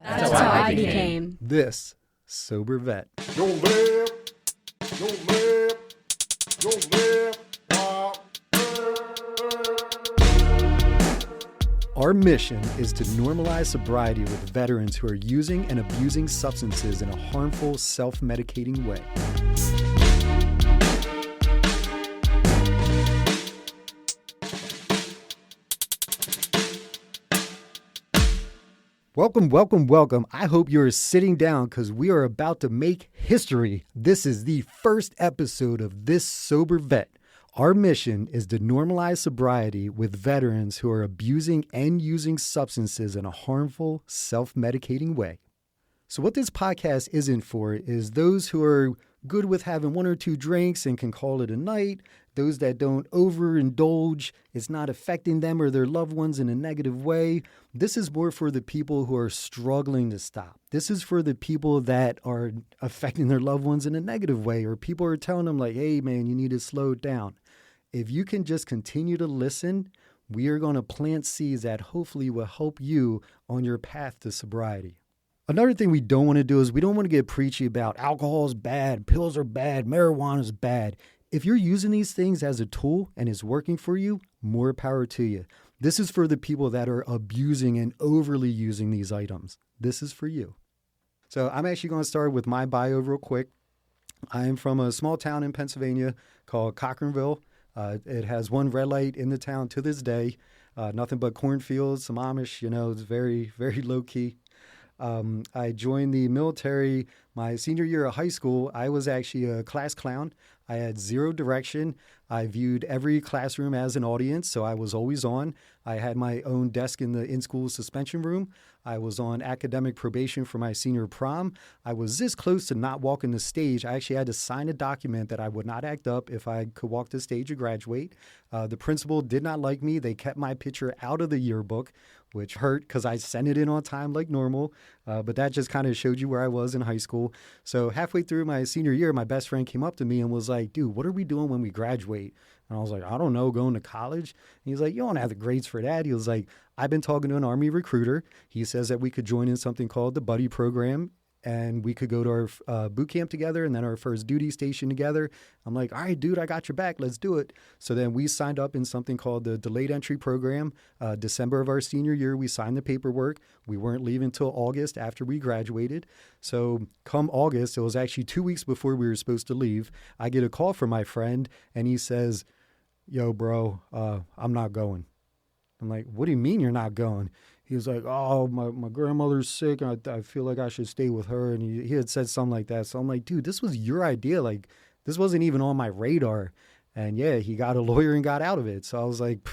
That's how I became this sober vet. Yo live, yo live, yo live, Our mission is to normalize sobriety with veterans who are using and abusing substances in a harmful, self-medicating way. Welcome. I hope you're sitting down because we are about to make history. This is the first episode of This Sober Vet. Our mission is to normalize sobriety with veterans who are abusing and using substances in a harmful, self-medicating way. So what this podcast isn't for is those who are good with having one or two drinks and can call it a night, those that don't overindulge, it's not affecting them or their loved ones in a negative way. This is more for the people who are struggling to stop. This is for the people that are affecting their loved ones in a negative way, or people are telling them like, hey man, you need to slow down. If you can just continue to listen, we are going to plant seeds that hopefully will help you on your path to sobriety. Another thing we don't want to do is we don't want to get preachy about alcohol is bad, pills are bad, marijuana is bad. If you're using these things as a tool and it's working for you, more power to you. This is for the people that are abusing and overly using these items. This is for you. So I'm actually going to start with my bio real quick. I'm from a small town in Pennsylvania called Cochranville. It has one red light in the town to this day. Nothing but cornfields, some Amish, it's very, very low key. I joined the military my senior year of high school. I was actually a class clown. I had zero direction. I viewed every classroom as an audience, so I was always on. I had my own desk in the in-school suspension room. I was on academic probation for my senior prom. I was this close to not walking the stage. I actually had to sign a document that I would not act up if I could walk the stage or graduate. The principal did not like me. They kept my picture out of the yearbook, which hurt because I sent it in on time like normal. But that just kind of showed you where I was in high school. So halfway through my senior year, my best friend came up to me and was like, dude, what are we doing when we graduate? And I was like, I don't know, going to college. And he's like, you don't have the grades for that. He was like, I've been talking to an Army recruiter. He says that we could join in something called the Buddy Program, and we could go to our boot camp together and then our first duty station together. I'm like, all right, dude, I got your back. Let's do it. So then we signed up in something called the Delayed Entry Program. December of our senior year, we signed the paperwork. We weren't leaving until August after we graduated. So come August, it was actually 2 weeks before we were supposed to leave. I get a call from my friend and he says, yo, bro, I'm not going. I'm like, what do you mean you're not going? He was like, oh, my grandmother's sick. And I feel like I should stay with her. And he had said something like that. So I'm like, dude, this was your idea. Like, this wasn't even on my radar. And yeah, he got a lawyer and got out of it. So I was like,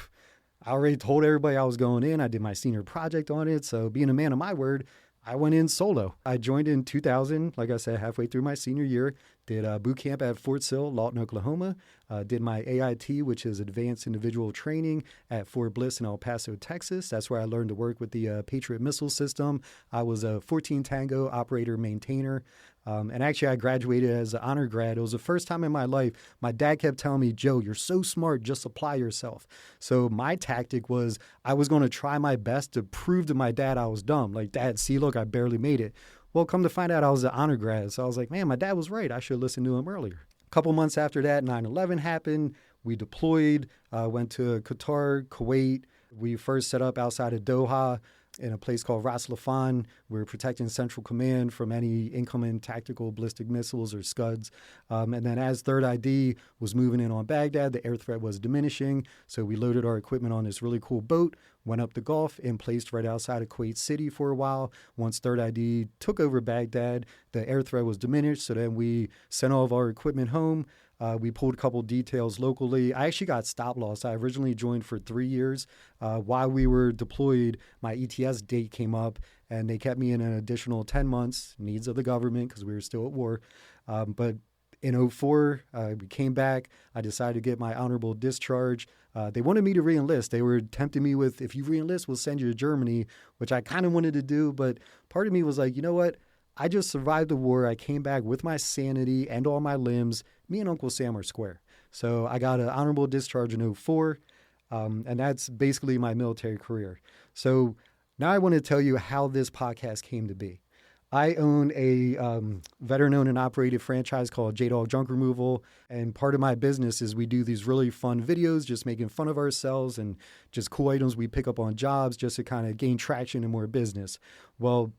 I already told everybody I was going in. I did my senior project on it. So being a man of my word, I went in solo. I joined in 2000, like I said, halfway through my senior year, did boot camp at Fort Sill, Lawton, Oklahoma, did my AIT, which is Advanced Individual Training at Fort Bliss in El Paso, Texas. That's where I learned to work with the Patriot missile system. I was a 14 Tango operator maintainer. And actually, I graduated as an honor grad. It was the first time in my life my dad kept telling me, Joe, you're so smart, just apply yourself. So my tactic was I was going to try my best to prove to my dad I was dumb. Like, Dad, see, look, I barely made it. Well, come to find out I was an honor grad. So I was like, man, my dad was right. I should have listened to him earlier. A couple months after that, 9/11 happened. We deployed, went to Qatar, Kuwait. We first set up outside of Doha in a place called Ras Laffan. We were protecting Central Command from any incoming tactical ballistic missiles or Scuds. And then as Third ID was moving in on Baghdad, the air threat was diminishing. So we loaded our equipment on this really cool boat, went up the Gulf and placed right outside of Kuwait City for a while. Once Third ID took over Baghdad, the air threat was diminished. So then we sent all of our equipment home. We pulled a couple details locally. I actually got stop loss. I originally joined for 3 years. While we were deployed, my ETS date came up, and they kept me in an additional 10 months, needs of the government, because we were still at war. But in 2004, we came back. I decided to get my honorable discharge. They wanted me to re-enlist. They were tempting me with, if you re-enlist, we'll send you to Germany, which I kind of wanted to do. But part of me was like, you know what? I just survived the war. I came back with my sanity and all my limbs. Me and Uncle Sam are square. So I got an honorable discharge in 2004, and that's basically my military career. So Now I want to tell you how this podcast came to be. I own a veteran-owned and operated franchise called J-Dog Junk Removal, and part of my business is we do these really fun videos, just making fun of ourselves and just cool items we pick up on jobs, just to kind of gain traction and more business. Well,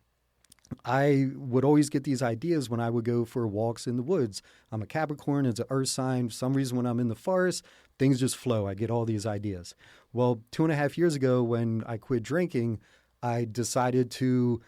I would always get these ideas when I would go for walks in the woods. I'm a Capricorn, it's an earth sign. For some reason, when I'm in the forest, things just flow. I get all these ideas. Well, 2.5 years ago, when I quit drinking, I decided to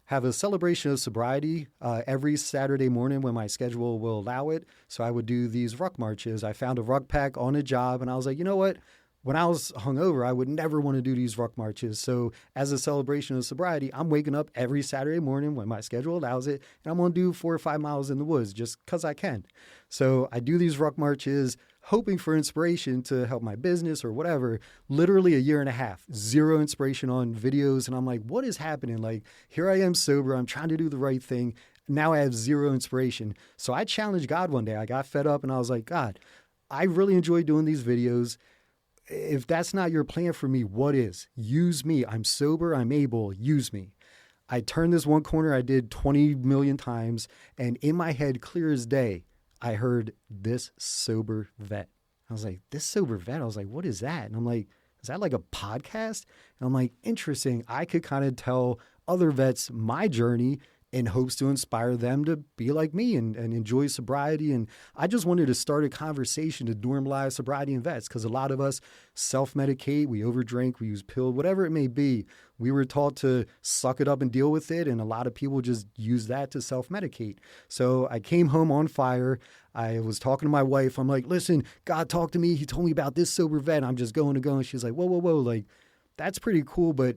have a celebration of sobriety every Saturday morning when my schedule will allow it. So I would do these ruck marches. I found a ruck pack on a job, and I was like, you know what? When I was hungover, I would never want to do these ruck marches. So as a celebration of sobriety, I'm waking up every Saturday morning when my schedule allows it, and I'm going to do 4 or 5 miles in the woods just because I can. So I do these ruck marches, hoping for inspiration to help my business or whatever. Literally a year and a half, zero inspiration on videos. And I'm like, what is happening? Like, here I am sober. I'm trying to do the right thing. Now I have zero inspiration. So I challenged God one day. I got fed up and I was like, God, I really enjoy doing these videos. If that's not your plan for me, what is? Use me. I'm sober. I'm able. Use me. I turned this one corner I did 20 million times. And in my head, clear as day, I heard this sober vet. I was like, this sober vet? I was like, what is that? And I'm like, is that like a podcast? And I'm like, interesting. I could kind of tell other vets my journey in hopes to inspire them to be like me and enjoy sobriety. And I just wanted to start a conversation to normalize sobriety in vets, because a lot of us self-medicate, we overdrink, we use pills, whatever it may be. We were taught to suck it up and deal with it, and a lot of people just use that to self-medicate. So I came home on fire. I was talking to my wife. I'm like, listen, God talked to me. He told me about this sober vet. I'm just going to go. And she's like, whoa, whoa, whoa. Like, that's pretty cool, but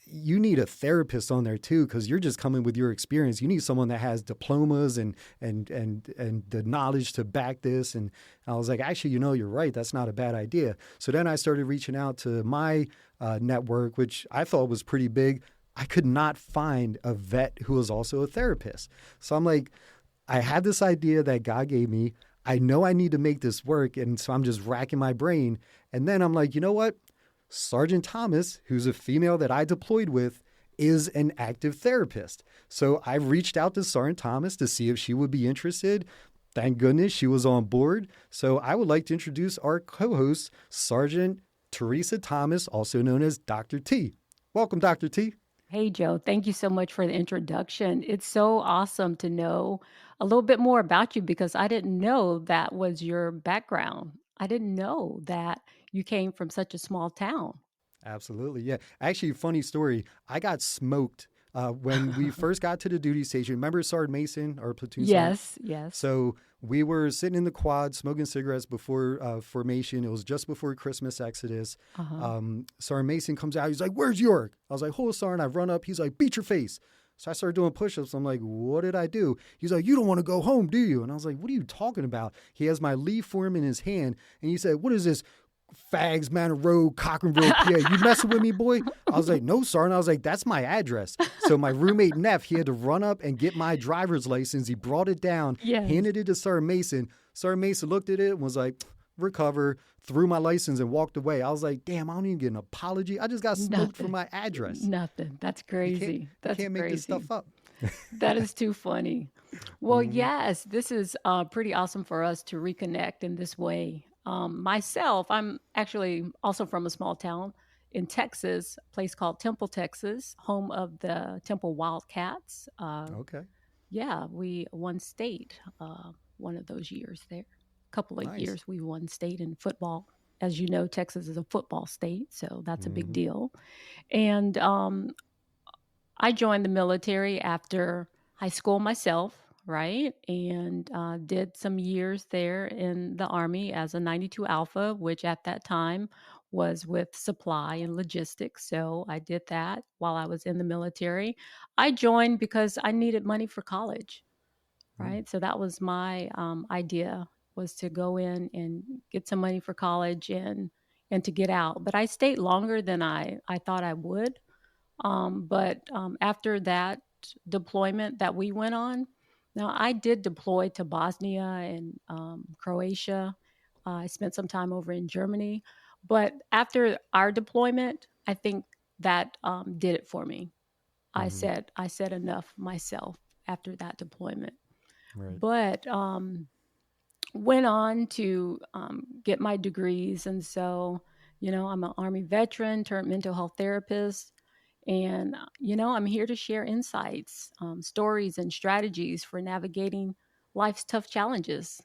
you need a therapist on there too, because you're just coming with your experience. You need someone that has diplomas and the knowledge to back this. And I was like, actually, you're right. That's not a bad idea. So then I started reaching out to my network, which I thought was pretty big. I could not find a vet who was also a therapist. So I'm like, I had this idea that God gave me. I know I need to make this work. And so I'm just racking my brain. And then I'm like, you know what? Sergeant Thomas, who's a female that I deployed with, is an active therapist. So I reached out to Sergeant Thomas to see if she would be interested. Thank goodness she was on board. So I would like to introduce our co-host, Sergeant Teresa Thomas, also known as Dr. T. Welcome, Dr. T. Hey, Joe, thank you so much for the introduction. It's so awesome to know a little bit more about you, because I didn't know that was your background. I didn't know that you came from such a small town. Absolutely. Yeah. Actually, funny story. I got smoked when we first got to the duty station. Remember Sergeant Mason, our platoon sergeant? Yes, yes. So we were sitting in the quad smoking cigarettes before formation. It was just before Christmas Exodus. Uh-huh. Sergeant Mason comes out. He's like, where's Yurick? I was like, hold on, Sergeant. I run up. He's like, beat your face. So I started doing push-ups. I'm like, what did I do? He's like, you don't want to go home, do you? And I was like, what are you talking about? He has my leave form in his hand. And he said, what is this? Fags, Manor Road, Cochranville, PA. You messing with me, boy? I was like, no, Sergeant. I was like, that's my address. So my roommate, Neff, he had to run up and get my driver's license. He brought it down, Yes. handed it to Sergeant Mason. Sergeant Mason looked at it and was like, recover, threw my license and walked away. I was like, damn, I don't even get an apology. I just got smoked for my address. Nothing. That's crazy. That's you can't make this crazy. stuff up. That is too funny. Well, yes, this is pretty awesome for us to reconnect in this way. Myself, I'm actually also from a small town in Texas, a place called Temple, Texas, home of the Temple Wildcats. Okay. Yeah, we won state one of those years there. A couple of Nice. years we won state in football. As you know, Texas is a football state, so that's a big deal. And I joined the military after high school myself, right? And did some years there in the Army as a 92 Alpha, which at that time was with supply and logistics. So I did that while I was in the military. I joined because I needed money for college, right? So that was my idea, was to go in and get some money for college and to get out. But I stayed longer than I thought I would. But after that deployment that we went on, now I did deploy to Bosnia and Croatia. I spent some time over in Germany. But after our deployment, I think that did it for me. Hmm. I said enough myself after that deployment. Right. But went on to get my degrees. And so, I'm an Army veteran turned mental health therapist. And, I'm here to share insights, stories, and strategies for navigating life's tough challenges,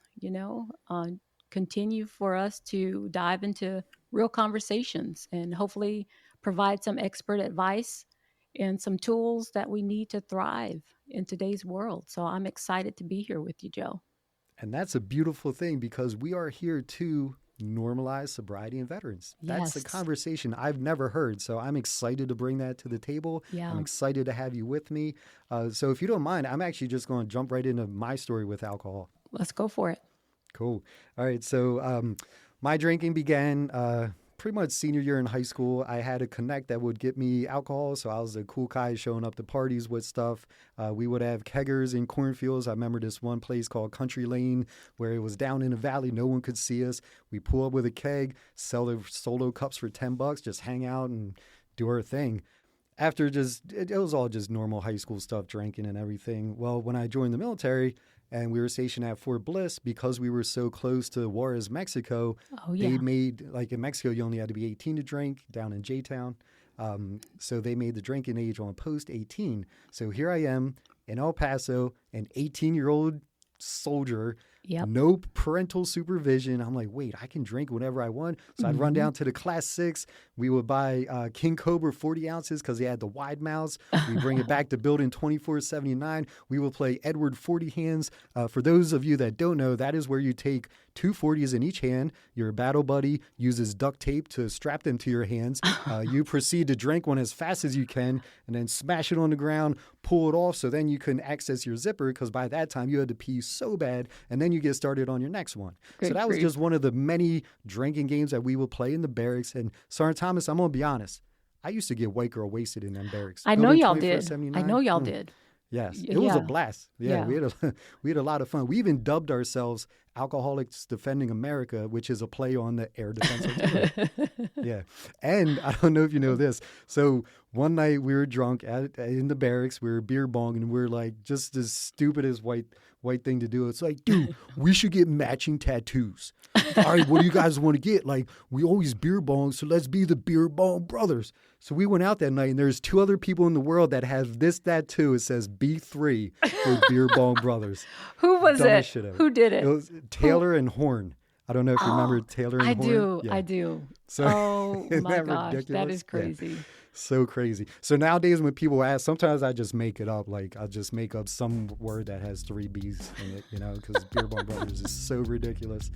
continue for us to dive into real conversations and hopefully provide some expert advice and some tools that we need to thrive in today's world. So I'm excited to be here with you, Joe. And that's a beautiful thing because we are here to normalize sobriety in veterans. That's the Yes. conversation I've never heard. So I'm excited to bring that to the table. I'm Yeah. excited to have you with me. So if you don't mind, I'm actually just going to jump right into my story with alcohol. Let's go for it. Cool. All right. So my drinking began pretty much senior year in high school. I had a connect that would get me alcohol. So I was a cool guy showing up to parties with stuff. We would have keggers in cornfields. I remember this one place called Country Lane where it was down in a valley. No one could see us. We pull up with a keg, sell the solo cups for $10, just hang out and do our thing. After it was all just normal high school stuff, drinking and everything. Well, when I joined the military, and we were stationed at Fort Bliss because we were so close to Juarez, Mexico. Oh, They yeah. made, like in Mexico, you only had to be 18 to drink down in J-Town. So they made the drinking age on post 18. So here I am in El Paso, an 18-year-old soldier, Yep. no parental supervision. I'm like, wait, I can drink whenever I want. So I'd run Hmm. down to the Class 6. We would buy King Cobra 40 ounces because they had the wide mouths. We bring it back to building 2479. We will play Edward 40 hands. For those of you that don't know, that is where you take two 40s in each hand. Your battle buddy uses duct tape to strap them to your hands. You proceed to drink one as fast as you can and then smash it on the ground, pull it off so then you can access your zipper because by that time you had to pee so bad, and then you get started on your next one. So Good that was grief. just one of the many drinking games that we would play in the barracks. And Sergeant Thomas, I'm going to be honest, I used to get white girl wasted in them barracks. I know Building y'all did. I 2479. know y'all did. Yes, it was a Yeah. blast. Yeah, Yeah. we had a lot of fun. We even dubbed ourselves Alcoholics Defending America, which is a play on the Air Defense Artillery. Yeah, and I don't know if you know this. So one night we were drunk in the barracks. We were beer bong, and we are like just the stupidest white thing to do. It's like, dude, we should get matching tattoos. All right, what do you guys want to get? Like, we always beer bong, so let's be the beer bong brothers. So we went out that night, and there's two other people in the world that have this tattoo. It says B3 for beer bong brothers. Who was Dumbest it? shit ever. Who did It it? was Taylor and Horn. I don't know if you remember Taylor and I Horn. do. Yeah. I do. So, Oh isn't my that gosh, that ridiculous? is Yeah. crazy. So crazy. So nowadays when people ask, sometimes I just make it up. Like I'll just make up some word that has 3 B's in it, because Beer Bong Brothers is so ridiculous.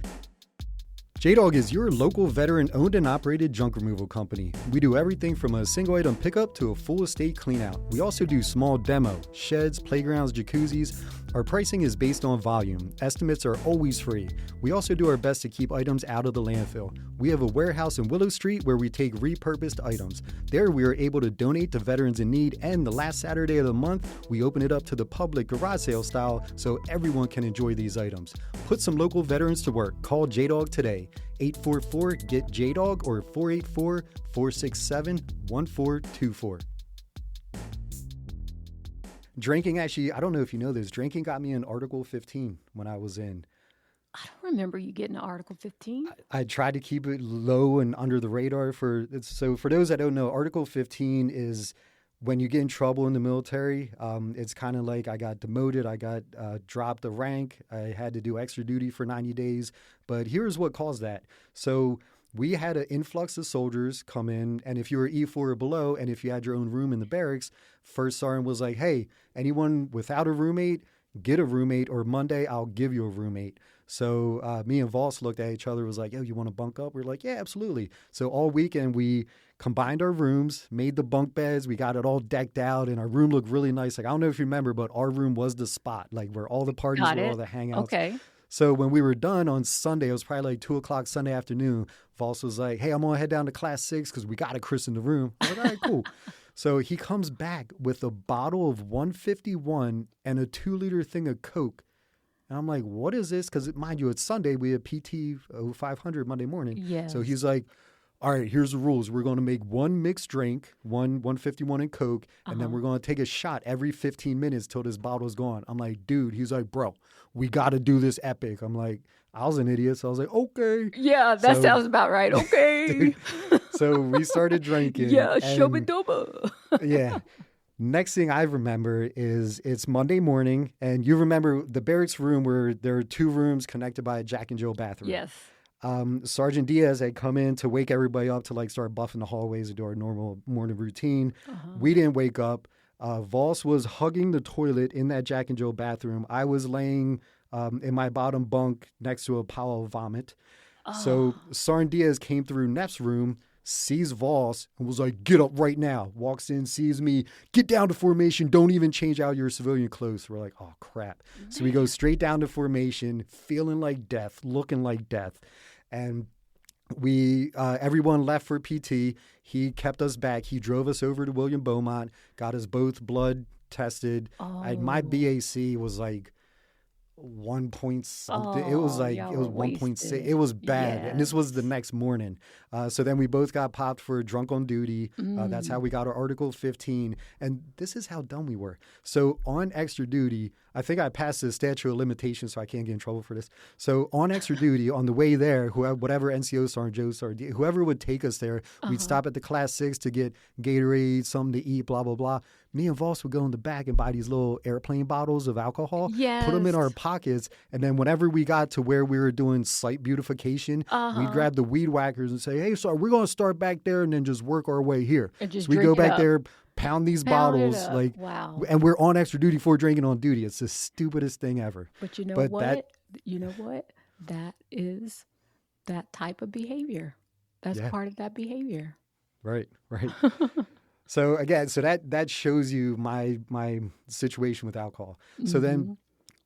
J-Dog is your local veteran-owned and operated junk removal company. We do everything from a single-item pickup to a full estate cleanout. We also do small demo, sheds, playgrounds, jacuzzis. Our pricing is based on volume. Estimates are always free. We also do our best to keep items out of the landfill. We have a warehouse in Willow Street where we take repurposed items. There we are able to donate to veterans in need, and the last Saturday of the month, we open it up to the public garage sale style so everyone can enjoy these items. Put some local veterans to work. Call J-Dog today. 844-GET-JDOG or 484-467-1424. Drinking, actually, I don't know if you know this, drinking got me in Article 15 when I was in. I don't remember you getting to Article 15. I tried to keep it low and under the radar. So for those that don't know, Article 15 is when you get in trouble in the military. It's kind of like I got demoted, I got dropped a rank, I had to do extra duty for 90 days. But here's what caused that. So we had an influx of soldiers come in, and if you were E4 or below, and if you had your own room in the barracks, first sergeant was like, hey, anyone without a roommate, get a roommate, or Monday I'll give you a roommate. So me and Voss looked at each other, was like, yo, you want to bunk up? We're like, yeah, absolutely. So all weekend we combined our rooms, made the bunk beds, we got it all decked out, and our room looked really nice. Like, I don't know if you remember, but our room was the spot, like where all the parties Got were, it. all the hangouts. Okay. So when we were done on Sunday, it was probably like 2 o'clock Sunday afternoon, Voss was like, hey, I'm going to head down to Class 6 because we got to christen the room. I was like, all right, cool. So he comes back with a bottle of 151 and a 2-liter thing of Coke. And I'm like, what is this? Because mind you, it's Sunday. We had PT 0500 Monday morning. Yes. So he's like, all right, here's the rules. We're going to make one mixed drink, one 151 and Coke, and then we're going to take a shot every 15 minutes till this bottle's gone. I'm like, dude, he's like, bro, we got to do this epic. I'm like, I was an idiot. So I was like, okay. Yeah, that sounds about right. Okay. Dude, so we started drinking. Yeah, show me and doba. yeah. Next thing I remember is it's Monday morning, and you remember the barracks room where there are 2 rooms connected by a Jack and Jill bathroom. Yes. Sergeant Diaz had come in to wake everybody up to like start buffing the hallways and do our normal morning routine. We didn't wake up. Voss was hugging the toilet in that Jack and Jill bathroom. I was laying in my bottom bunk next to a pile of vomit. So Sergeant Diaz came through Neff's room, sees Voss, and was like, get up right now. Walks in, sees me, get down to formation. Don't even change out your civilian clothes. We're like, oh, crap. Man. So we go straight down to formation, feeling like death, looking like death. And we everyone left for PT. He kept us back. He drove us over to William Beaumont, got us both blood tested. My BAC was like 1 point something. It was like, it was 1.6. It was bad. Yes. And this was the next morning. So then we both got popped for drunk on duty. That's how we got our Article 15. And this is how dumb we were. So on extra duty, I think I passed the statute of limitations, so I can't get in trouble for this. So on extra duty, on the way there, whatever NCO Sergeant Joe Sergeant, whoever would take us there, we'd stop at the Class 6 to get Gatorade, something to eat, blah, blah, blah. Me and Voss would go in the back and buy these little airplane bottles of alcohol, put them in our pockets, and then whenever we got to where we were doing site beautification, we'd grab the weed whackers and say, hey, sorry, we're going to start back there and then just work our way here. And just so we go back up. there, pound these bottles, like, wow. And we're on extra duty for drinking on duty. It's the stupidest thing ever. But you know what? You know what? That is that type of behavior. That's part of that behavior. Right. So again, that shows you my situation with alcohol. So then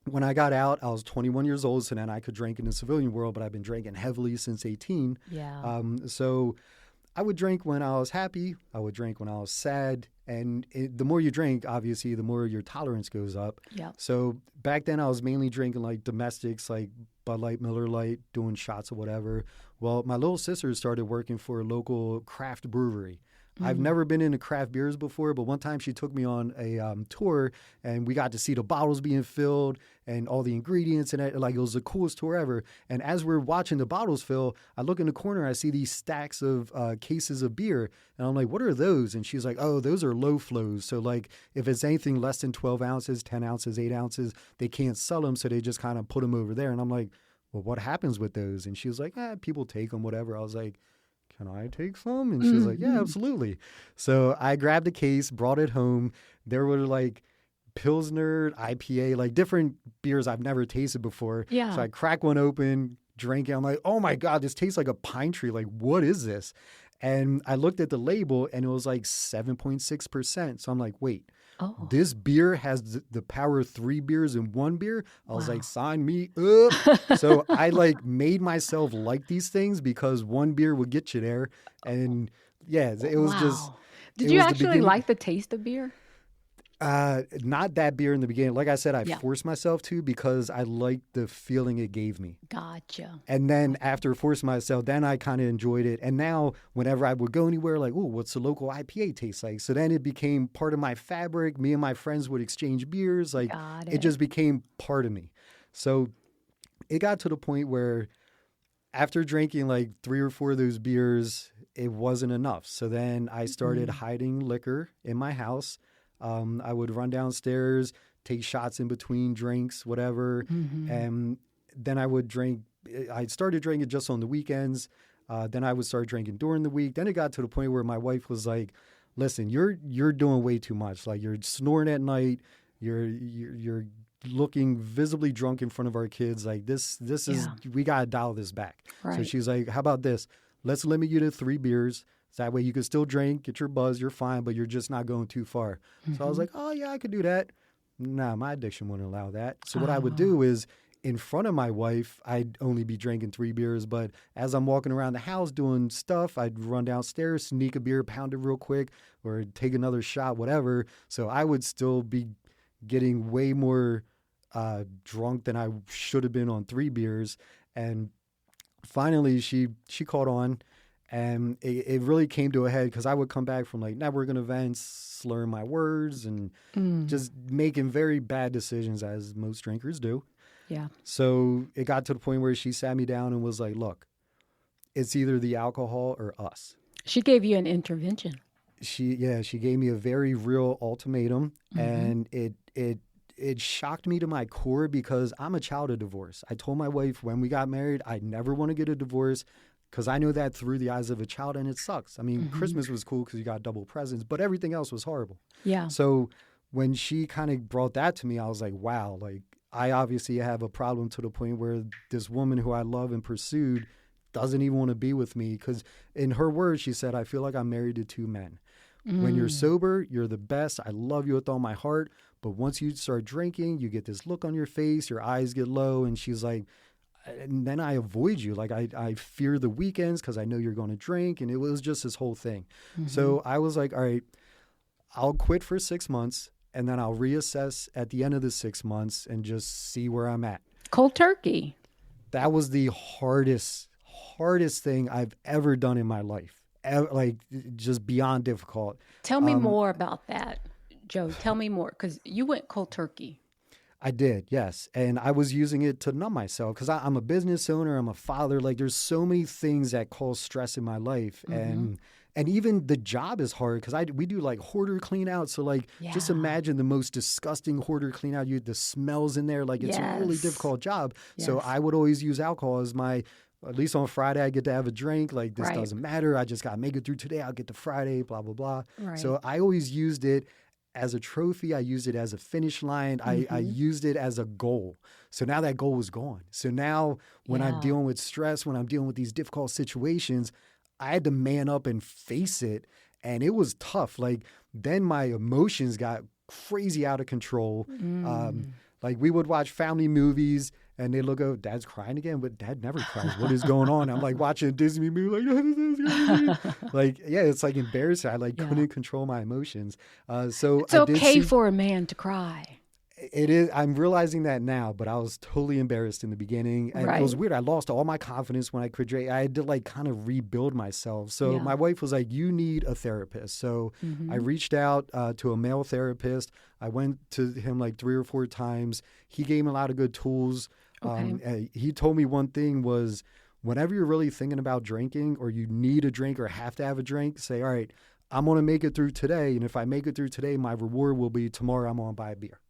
when I got out, I was 21 years old, so then I could drink in the civilian world, but I've been drinking heavily since 18. Yeah. So I would drink when I was happy. I would drink when I was sad. And the more you drink, obviously, the more your tolerance goes up. Yeah. So back then I was mainly drinking like domestics, like Bud Light, Miller Lite, doing shots or whatever. Well, my little sister started working for a local craft brewery. I've never been into craft beers before, but one time she took me on a tour, and we got to see the bottles being filled and all the ingredients, and it was the coolest tour ever. And as we're watching the bottles fill, I look in the corner, I see these stacks of cases of beer, and I'm like, what are those? And she's like, oh, those are low flows. So like if it's anything less than 12 ounces, 10 ounces, 8 ounces, they can't sell them, so they just kind of put them over there. And I'm like, well, what happens with those? And she was like, people take them, whatever. I was like, can I take some? And she was like, yeah, absolutely. So I grabbed a case, brought it home. There were like Pilsner, IPA, like different beers I've never tasted before. Yeah. So I cracked one open, drank it. I'm like, oh my God, this tastes like a pine tree. Like, what is this? And I looked at the label and it was like 7.6%. So I'm like, wait, this beer has the power of 3 beers in 1 beer? I was like, sign me up. So I like made myself like these things because 1 beer would get you there. And yeah, it was just. Did you actually like the taste of beer? Not that beer in the beginning. Like I said, I forced myself to because I liked the feeling it gave me. Gotcha. And then after forcing myself, then I kind of enjoyed it. And now whenever I would go anywhere, like, oh, what's the local IPA taste like? So then it became part of my fabric. Me and my friends would exchange beers. Like it just became part of me. So it got to the point where after drinking like 3 or 4 of those beers, it wasn't enough. So then I started hiding liquor in my house. I would run downstairs, take shots in between drinks, whatever. And then I would drink. I started drinking just on the weekends. Then I would start drinking during the week. Then it got to the point where my wife was like, listen, you're doing way too much. Like you're snoring at night. You're looking visibly drunk in front of our kids. Like this is, we got to dial this back. Right. So she's like, how about this? Let's limit you to 3 beers. So that way you can still drink, get your buzz, you're fine, but you're just not going too far. So I was like, oh, yeah, I could do that. Nah, my addiction wouldn't allow that. So what I would do is in front of my wife, I'd only be drinking 3 beers. But as I'm walking around the house doing stuff, I'd run downstairs, sneak a beer, pound it real quick, or take another shot, whatever. So I would still be getting way more drunk than I should have been on 3 beers. And finally, she caught on. And it really came to a head because I would come back from like networking events, slurring my words and just making very bad decisions as most drinkers do. Yeah. So it got to the point where she sat me down and was like, look, it's either the alcohol or us. She gave you an intervention. She gave me a very real ultimatum, and it shocked me to my core because I'm a child of divorce. I told my wife when we got married, I never want to get a divorce because I know that through the eyes of a child, and it sucks. I mean, Christmas was cool because you got double presents, but everything else was horrible. Yeah. So when she kind of brought that to me, I was like, wow, like I obviously have a problem to the point where this woman who I love and pursued doesn't even want to be with me because in her words, she said, I feel like I'm married to two men. When you're sober, you're the best. I love you with all my heart. But once you start drinking, you get this look on your face, your eyes get low. And she's like, and then I avoid you. Like I fear the weekends because I know you're going to drink. And it was just this whole thing. So I was like, all right, I'll quit for 6 months and then I'll reassess at the end of the 6 months and just see where I'm at. Cold turkey. That was the hardest thing I've ever done in my life. Like just beyond difficult. Tell me more about that, Joe. Tell me more because you went cold turkey. I did, yes. And I was using it to numb myself because I'm a business owner. I'm a father. Like there's so many things that cause stress in my life. And even the job is hard because we do like hoarder clean out. So like just imagine the most disgusting hoarder clean out. The smells in there. Like it's a really difficult job. So I would always use alcohol as my, at least on Friday, I get to have a drink. Like this doesn't matter. I just got to make it through today. I'll get to Friday, blah, blah, blah. Right. So I always used it as a trophy. I used it as a finish line. I used it as a goal. So now that goal is gone. So now when I'm dealing with stress, when I'm dealing with these difficult situations, I had to man up and face it. And it was tough. Like then my emotions got crazy out of control. Like we would watch family movies and they look over, Dad's crying again, but Dad never cries. What is going on? I'm like watching a Disney movie, like, like, yeah, it's like embarrassing. I couldn't control my emotions. So it's okay for a man to cry. It is. I'm realizing that now, but I was totally embarrassed in the beginning. And it was weird. I lost all my confidence when I quit drinking. I had to like kind of rebuild myself. So my wife was like, you need a therapist. So I reached out to a male therapist. I went to him like 3 or 4 times. He gave me a lot of good tools. He told me one thing was whenever you're really thinking about drinking or you need a drink or have to have a drink, say, all right, I'm going to make it through today. And if I make it through today, my reward will be tomorrow I'm going to buy a beer.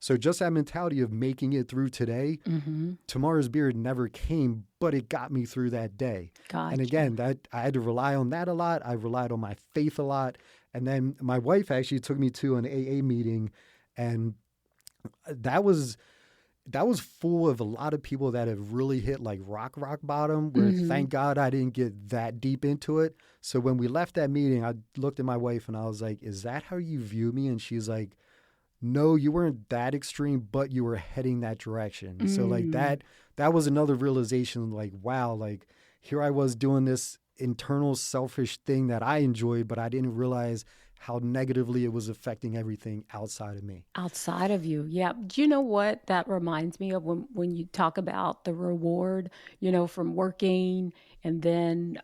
So just that mentality of making it through today, tomorrow's beer never came, but it got me through that day. Gotcha. And again, that I had to rely on that a lot. I relied on my faith a lot. And then my wife actually took me to an AA meeting, and that was full of a lot of people that have really hit like rock bottom, where thank God I didn't get that deep into it. So when we left that meeting, I looked at my wife and I was like, is that how you view me? And she's like, no, you weren't that extreme, but you were heading that direction. So like that was another realization, like, wow, like here I was doing this internal selfish thing that I enjoyed, but I didn't realize how negatively it was affecting everything outside of me. Outside of you. Yeah. Do you know what that reminds me of when you talk about the reward, from working and then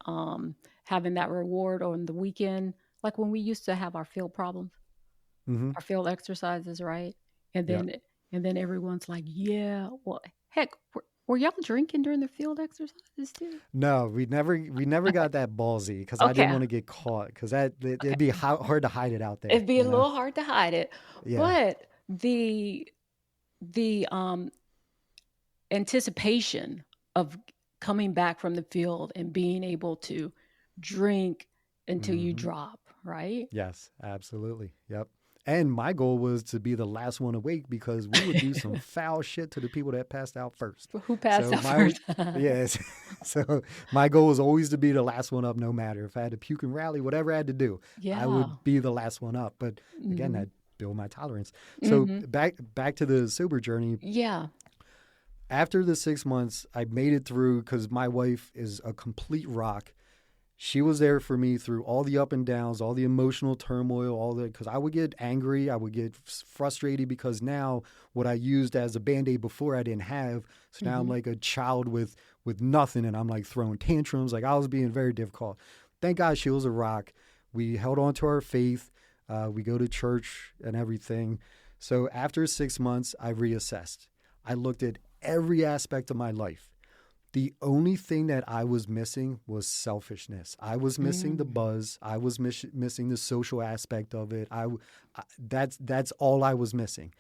having that reward on the weekend, like when we used to have our field problems. Our field exercises, right? And then everyone's like, yeah, well, heck, were y'all drinking during the field exercises too? No, we never got that ballsy because I didn't want to get caught because it'd be hard to hide it out there. It'd be a little hard to hide it. Yeah. But the anticipation of coming back from the field and being able to drink until you drop, right? Yes, absolutely. Yep. And my goal was to be the last one awake because we would do some foul shit to the people that passed out first. Who passed out first? Yes. So my goal was always to be the last one up, no matter if I had to puke and rally, whatever I had to do. Yeah. I would be the last one up. But again, that built my tolerance. So back to the sober journey. Yeah. After the 6 months, I made it through because my wife is a complete rock. She was there for me through all the up and downs, all the emotional turmoil, because I would get angry, I would get frustrated because now what I used as a Band-Aid before I didn't have. So now I'm like a child with with nothing, and I'm like throwing tantrums. Like, I was being very difficult. Thank God she was a rock. We held on to our faith. We go to church and everything. So after 6 months, I reassessed. I looked at every aspect of my life. The only thing that I was missing was selfishness. I was missing the buzz. I was missing the social aspect of it. That's all I was missing.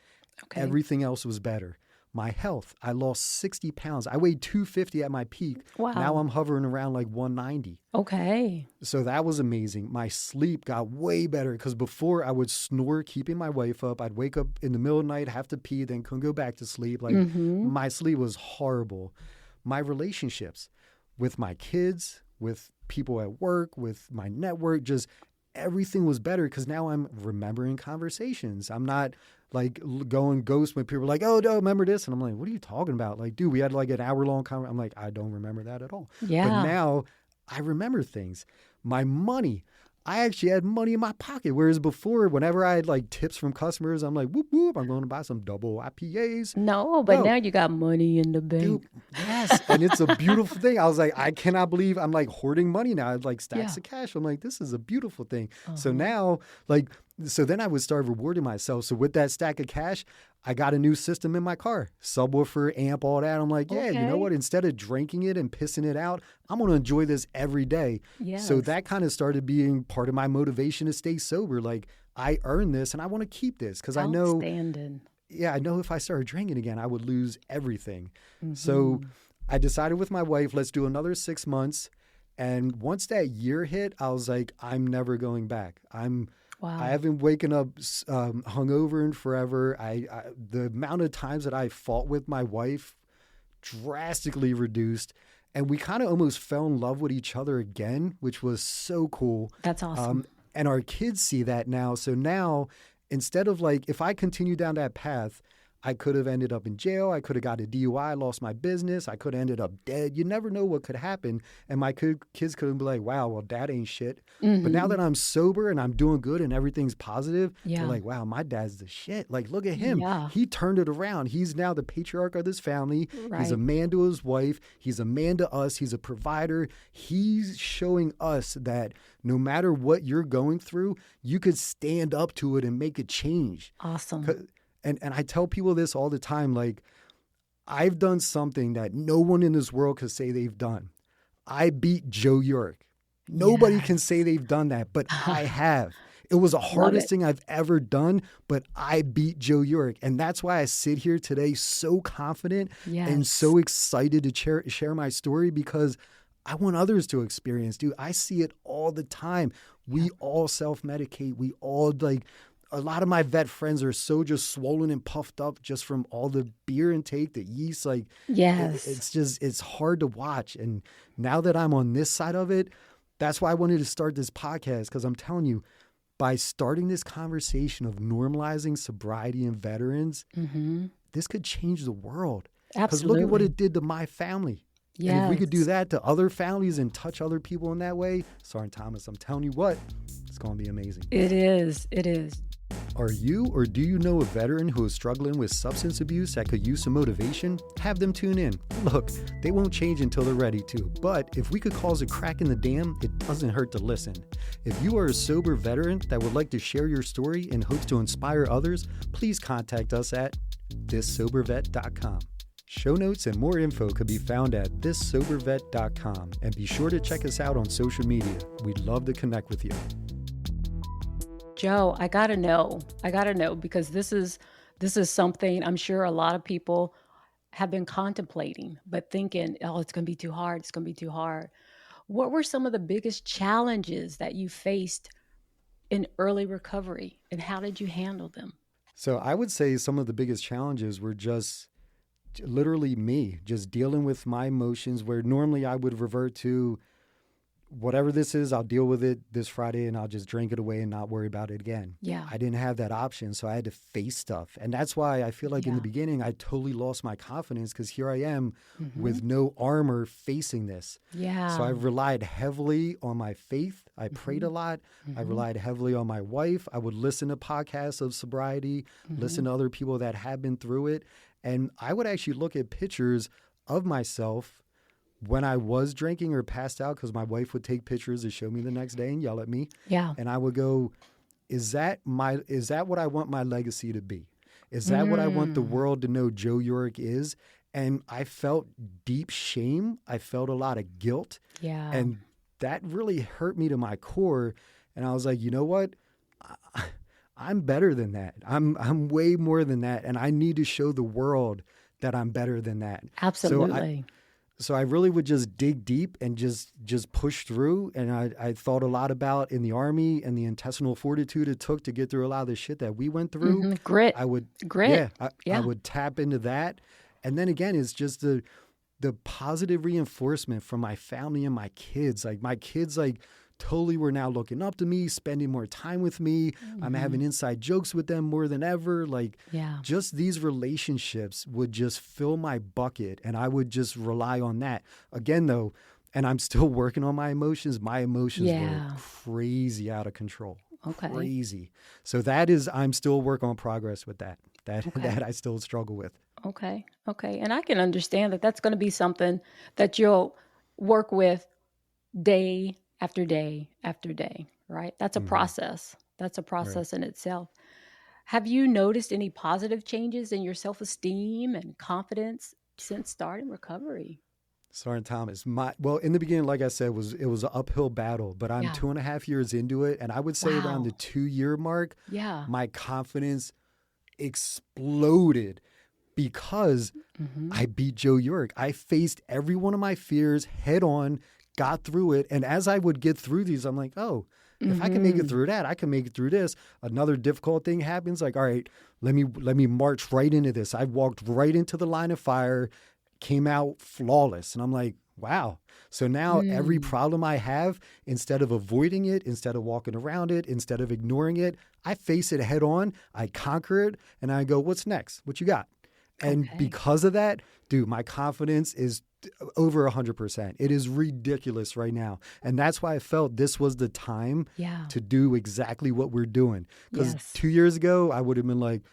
Okay. Everything else was better. My health, I lost 60 pounds. I weighed 250 at my peak. Wow. Now I'm hovering around like 190. Okay. So that was amazing. My sleep got way better because before I would snore, keeping my wife up. I'd wake up in the middle of the night, have to pee, then couldn't go back to sleep. Like, my sleep was horrible. My relationships with my kids, with people at work, with my network, just everything was better because now I'm remembering conversations. I'm not like going ghost when people are like, oh, no, remember this? And I'm like, what are you talking about? Like, dude, we had like an hour-long conversation. I'm like, I don't remember that at all. Yeah. But now I remember things. My money. I actually had money in my pocket. Whereas before, whenever I had like tips from customers, I'm like, whoop, whoop, I'm going to buy some double IPAs. No, but now you got money in the bank. Dude, yes. And it's a beautiful thing. I was like, I cannot believe I'm like hoarding money now. I had like stacks of cash. I'm like, this is a beautiful thing. So now, like, so then I would start rewarding myself. So with that stack of cash, I got a new system in my car, subwoofer, amp, all that. I'm like, yeah, you know what? Instead of drinking it and pissing it out, I'm going to enjoy this every day. Yes. So that kind of started being part of my motivation to stay sober. Like, I earned this and I want to keep this because I know, I know if I started drinking again, I would lose everything. So I decided with my wife, let's do another 6 months. And once that year hit, I was like, I'm never going back. I haven't waken up hungover in forever. The amount of times that I fought with my wife drastically reduced. And we kind of almost fell in love with each other again, which was so cool. That's awesome. And our kids see that now. So now, instead of like, if I continue down that path, I could have ended up in jail. I could have got a DUI, lost my business. I could have ended up dead. You never know what could happen. And my kids could be like, wow, well, dad ain't shit. But now that I'm sober and I'm doing good and everything's positive, they're like, wow, my dad's the shit. Like, look at him. Yeah. He turned it around. He's now the patriarch of this family. Right. He's a man to his wife. He's a man to us. He's a provider. He's showing us that no matter what you're going through, you could stand up to it and make a change. Awesome. And I tell people this all the time, like, I've done something that no one in this world could say they've done. I beat Joe Yurick. Nobody can say they've done that, but I have. It was the hardest thing I've ever done, but I beat Joe Yurick. And that's why I sit here today so confident and so excited to share my story because I want others to experience. Dude, I see it all the time. We all self-medicate. We all like... A lot of my vet friends are so just swollen and puffed up just from all the beer intake, the yeast. Like, it's hard to watch. And now that I'm on this side of it, that's why I wanted to start this podcast. Because I'm telling you, by starting this conversation of normalizing sobriety in veterans, this could change the world. Because look at what it did to my family. Yes. And if we could do that to other families and touch other people in that way, Sergeant Thomas, I'm telling you what, it's going to be amazing. It is. It is. Are you or do you know a veteran who is struggling with substance abuse that could use some motivation? Have them tune in. Look, they won't change until they're ready to, but if we could cause a crack in the dam, it doesn't hurt to listen. If you are a sober veteran that would like to share your story in hopes to inspire others, please contact us at thissobervet.com. Show notes and more info could be found at thissobervet.com, and be sure to check us out on social media. We'd love to connect with you. Joe, I gotta know because this is something I'm sure a lot of people have been contemplating, but thinking, oh, it's gonna be too hard. It's gonna be too hard. What were some of the biggest challenges that you faced in early recovery, and how did you handle them? So I would say some of the biggest challenges were just literally me, just dealing with my emotions, where normally I would revert to whatever this is, I'll deal with it this Friday and I'll just drink it away and not worry about it again. Yeah. I didn't have that option, so I had to face stuff. And that's why I feel like in the beginning, I totally lost my confidence because here I am with no armor facing this. Yeah. So I've relied heavily on my faith. I prayed a lot. I relied heavily on my wife. I would listen to podcasts of sobriety, listen to other people that have been through it. And I would actually look at pictures of myself when I was drinking or passed out, because my wife would take pictures to show me the next day and yell at me. Yeah. And I would go, is that what I want my legacy to be? Is that what I want the world to know Joe Yurick is? And I felt deep shame. I felt a lot of guilt. Yeah. And that really hurt me to my core. And I was like, you know what? I'm better than that. I'm way more than that. And I need to show the world that I'm better than that. Absolutely. So I really would just dig deep and just push through. And I thought a lot about in the Army and the intestinal fortitude it took to get through a lot of the shit that we went through. Grit. Yeah, I would tap into that. And then again, it's just the positive reinforcement from my family and my kids. Like my kids, like totally were now looking up to me, spending more time with me. I'm having inside jokes with them more than ever. Like just these relationships would just fill my bucket and I would just rely on that. Again, though, and I'm still working on my emotions. My emotions were crazy out of control. Okay. Crazy. So I'm still work on progress with that. That I still struggle with. Okay. And I can understand that that's going to be something that you'll work with day after day after day, right? That's a process. That's a process in itself. Have you noticed any positive changes in your self-esteem and confidence since starting recovery? Sergeant Thomas, in the beginning, like I said, it was an uphill battle, but I'm 2.5 years into it. And I would say around the 2-year mark, my confidence exploded because I beat Joe Yurick. I faced every one of my fears head on, got through it. And as I would get through these, I'm like, oh, if I can make it through that, I can make it through this. Another difficult thing happens. Like, all right, let me march right into this. I walked right into the line of fire, came out flawless. And I'm like, wow. So now every problem I have, instead of avoiding it, instead of walking around it, instead of ignoring it, I face it head on. I conquer it. And I go, what's next? What you got? And because of that, dude, my confidence is over 100%. It is ridiculous right now. And that's why I felt this was the time to do exactly what we're doing. Because 2 years ago, I would have been like,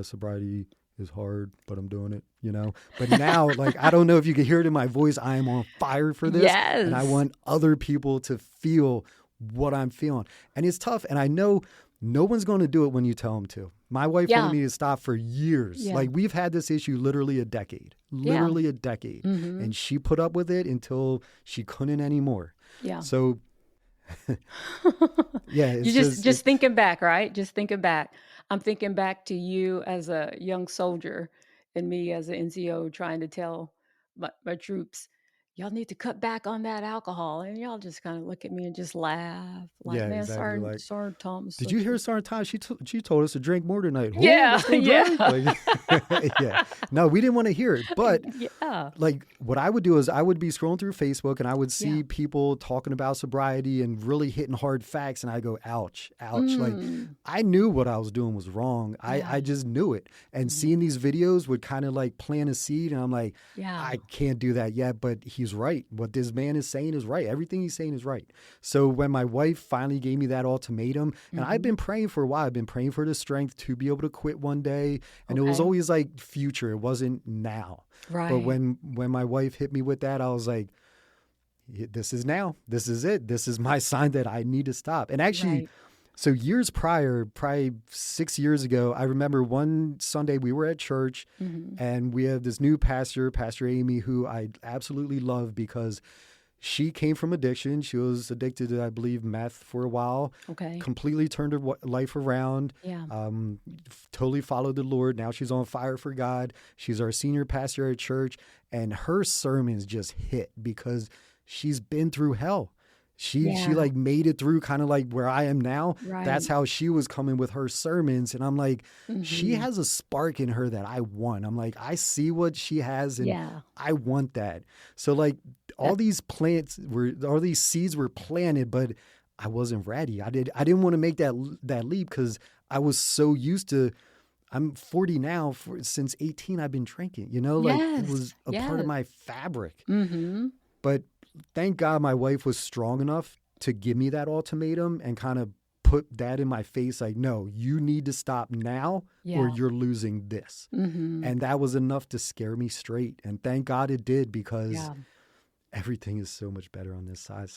sobriety is hard, but I'm doing it, you know? But now, like, I don't know if you can hear it in my voice. I am on fire for this. And I want other people to feel what I'm feeling. And it's tough. And I know no one's going to do it when you tell them to. My wife wanted me to stop for years. Like we've had this issue literally a decade, and she put up with it until she couldn't anymore. Yeah. So it's you just thinking back, right? Just thinking back. I'm thinking back to you as a young soldier and me as an NCO trying to tell my troops, y'all need to cut back on that alcohol. And y'all just kind of look at me and just laugh. Like, man, exactly. Sergeant Thomas. Did you hear Sergeant Thomas? She told us to drink more tonight. Yeah. Like, no, we didn't want to hear it. But like what I would do is I would be scrolling through Facebook and I would see people talking about sobriety and really hitting hard facts. And I go, ouch. Like I knew what I was doing was wrong. I just knew it. And seeing these videos would kind of like plant a seed. And I'm like, I can't do that yet. But he's right. What this man is saying is right. Everything he's saying is right. So when my wife finally gave me that ultimatum, and I've been praying for a while, I've been praying for the strength to be able to quit one day. And it was always like future. It wasn't now. Right. But when my wife hit me with that, I was like, this is now. This is it. This is my sign that I need to stop. And actually, so years prior, probably 6 years ago, I remember one Sunday we were at church and we have this new pastor, Pastor Amy, who I absolutely love because she came from addiction. She was addicted to, I believe, meth for a while. Okay. Completely turned her life around. Yeah. Totally followed the Lord. Now she's on fire for God. She's our senior pastor at church. And her sermons just hit because she's been through hell. She like made it through kind of like where I am now. Right. That's how she was coming with her sermons. And I'm like, she has a spark in her that I want. I'm like, I see what she has and I want that. So like all these seeds were planted, but I wasn't ready. I didn't want to make that leap because I was so used to, I'm 40 now. Since 18, I've been drinking, you know, like it was a part of my fabric. But thank God my wife was strong enough to give me that ultimatum and kind of put that in my face. Like, no, you need to stop now or you're losing this. And that was enough to scare me straight. And thank God it did because everything is so much better on this side.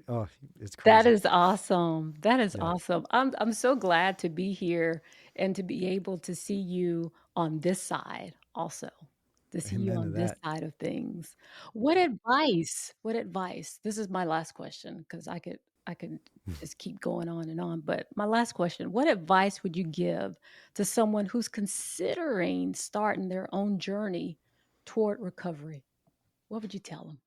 Oh, it's That crazy. is awesome. That is Yeah. awesome. I'm so glad to be here and to be able to see you on this side also. To see you Amen to on this that. side of things. What advice? This is my last question because I could just keep going on and on, but my last question, what advice would you give to someone who's considering starting their own journey toward recovery? What would you tell them?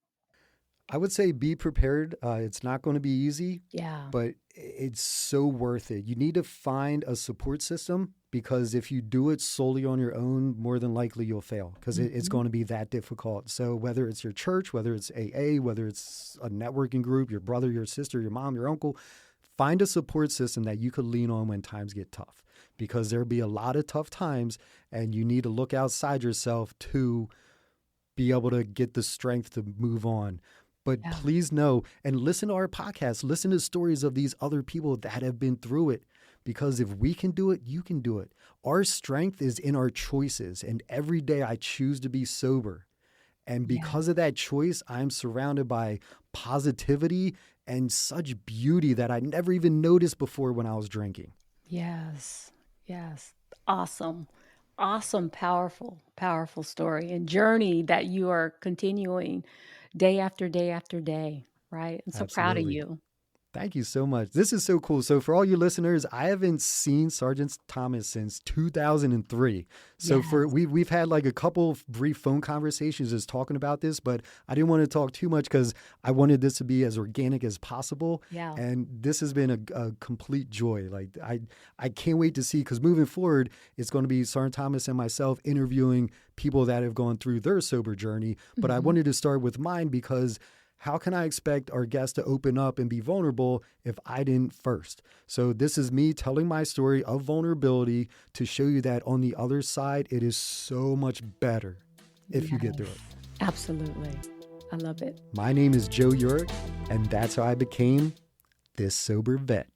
I would say be prepared. It's not going to be easy, Yeah. but it's so worth it. You need to find a support system because if you do it solely on your own, more than likely you'll fail because it's Mhm. going to be that difficult. So whether it's your church, whether it's AA, whether it's a networking group, your brother, your sister, your mom, your uncle, find a support system that you could lean on when times get tough because there'll be a lot of tough times and you need to look outside yourself to be able to get the strength to move on. But Yeah. please know and listen to our podcast, listen to stories of these other people that have been through it. Because if we can do it, you can do it. Our strength is in our choices. And every day I choose to be sober. And Yeah. because of that choice, I'm surrounded by positivity and such beauty that I never even noticed before when I was drinking. Yes. Yes. Awesome. Awesome, powerful, powerful story and journey that you are continuing day after day after day, right? I'm so proud of Absolutely. you. Thank you so much. This is so cool. So, for all you listeners, I haven't seen Sergeant Thomas since 2003. So, Yes. we've had like a couple of brief phone conversations just talking about this, but I didn't want to talk too much because I wanted this to be as organic as possible. Yeah. And this has been a complete joy. Like I can't wait to see because moving forward, it's going to be Sergeant Thomas and myself interviewing people that have gone through their sober journey. But I Mhm. wanted to start with mine because how can I expect our guests to open up and be vulnerable if I didn't first? So, this is me telling my story of vulnerability to show you that on the other side, it is so much better if you get through it. Yes. Absolutely. I love it. My name is Joe Yurick, and that's how I became this sober vet.